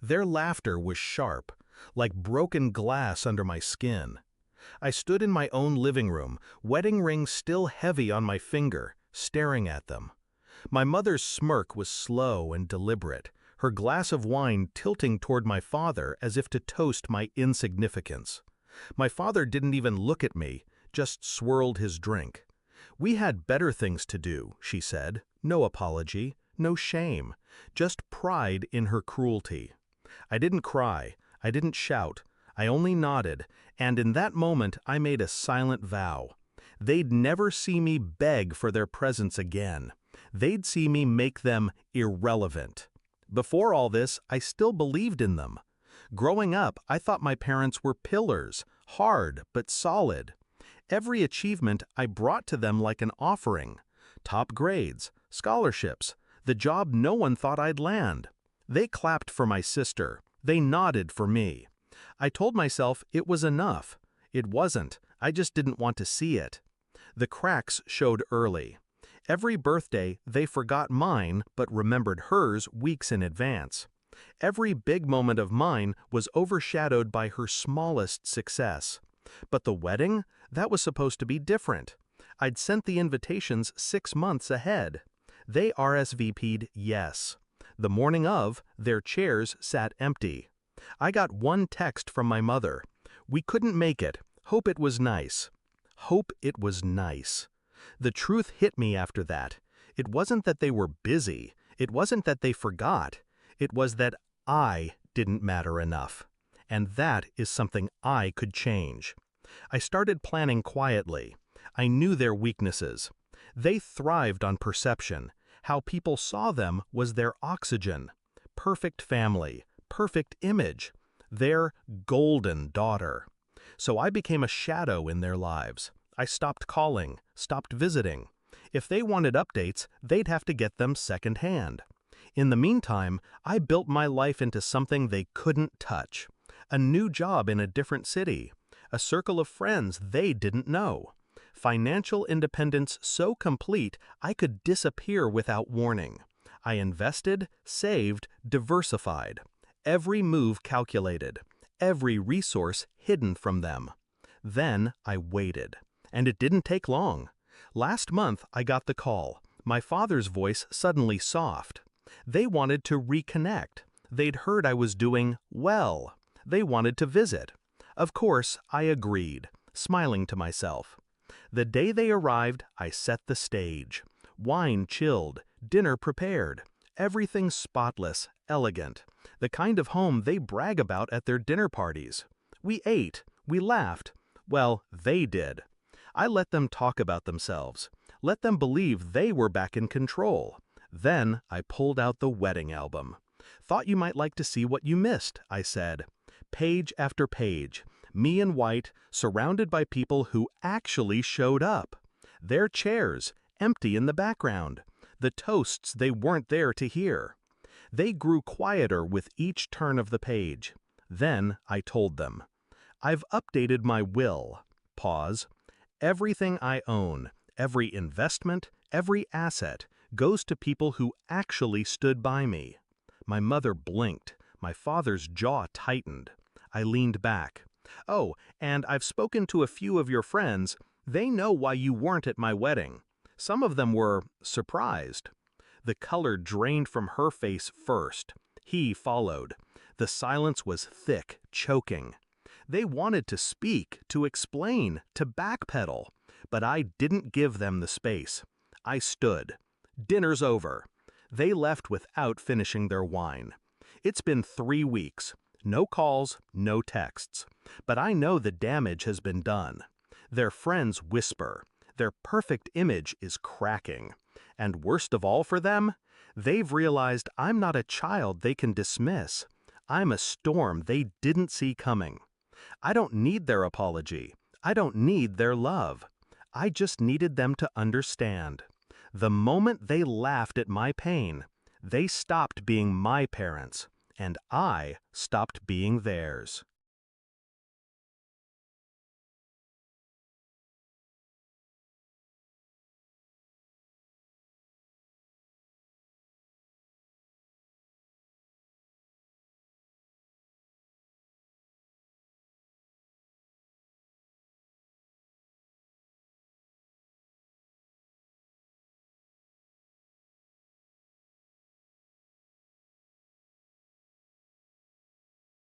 Their laughter was sharp, like broken glass under my skin. I stood in my own living room, wedding ring still heavy on my finger, staring at them. My mother's smirk was slow and deliberate, her glass of wine tilting toward my father as if to toast my insignificance. My father didn't even look at me, just swirled his drink. "We had better things to do," she said. No apology, no shame, just pride in her cruelty. I didn't cry, I didn't shout, I only nodded, and in that moment I made a silent vow. They'd never see me beg for their presence again. They'd see me make them irrelevant. Before all this, I still believed in them. Growing up, I thought my parents were pillars, hard but solid. Every achievement I brought to them like an offering. Top grades, scholarships, the job no one thought I'd land. They clapped for my sister. They nodded for me. I told myself it was enough. It wasn't. I just didn't want to see it. The cracks showed early. Every birthday, they forgot mine but remembered hers weeks in advance. Every big moment of mine was overshadowed by her smallest success. But the wedding? That was supposed to be different. I'd sent the invitations 6 months ahead. They RSVP'd yes. The morning of, their chairs sat empty. I got one text from my mother. "We couldn't make it. Hope it was nice." Hope it was nice. The truth hit me after that. It wasn't that they were busy. It wasn't that they forgot. It was that I didn't matter enough. And that is something I could change. I started planning quietly. I knew their weaknesses. They thrived on perception. How people saw them was their oxygen. Perfect family, perfect image. Their golden daughter. So I became a shadow in their lives. I stopped calling, stopped visiting. If they wanted updates, they'd have to get them secondhand. In the meantime, I built my life into something they couldn't touch. A new job in a different city. A circle of friends they didn't know. Financial independence so complete I could disappear without warning. I invested, saved, diversified. Every move calculated. Every resource hidden from them. Then I waited. And it didn't take long. Last month I got the call. My father's voice suddenly soft. They wanted to reconnect. They'd heard I was doing well. They wanted to visit. Of course, I agreed, smiling to myself. The day they arrived, I set the stage. Wine chilled, dinner prepared, everything spotless, elegant, the kind of home they brag about at their dinner parties. We ate, we laughed. Well, they did. I let them talk about themselves, let them believe they were back in control. Then I pulled out the wedding album. "Thought you might like to see what you missed," I said. Page after page, me in white, surrounded by people who actually showed up. Their chairs, empty in the background. The toasts they weren't there to hear. They grew quieter with each turn of the page. Then I told them. "I've updated my will." Pause. "Everything I own, every investment, every asset, goes to people who actually stood by me." My mother blinked. My father's jaw tightened. I leaned back. "Oh, and I've spoken to a few of your friends. They know why you weren't at my wedding. Some of them were surprised." The color drained from her face first. He followed. The silence was thick, choking. They wanted to speak, to explain, to backpedal, but I didn't give them the space. I stood. "Dinner's over." They left without finishing their wine. It's been 3 weeks. No calls, no texts. But I know the damage has been done. Their friends whisper. Their perfect image is cracking. And worst of all for them, they've realized I'm not a child they can dismiss. I'm a storm they didn't see coming. I don't need their apology. I don't need their love. I just needed them to understand. The moment they laughed at my pain, they stopped being my parents, and I stopped being theirs.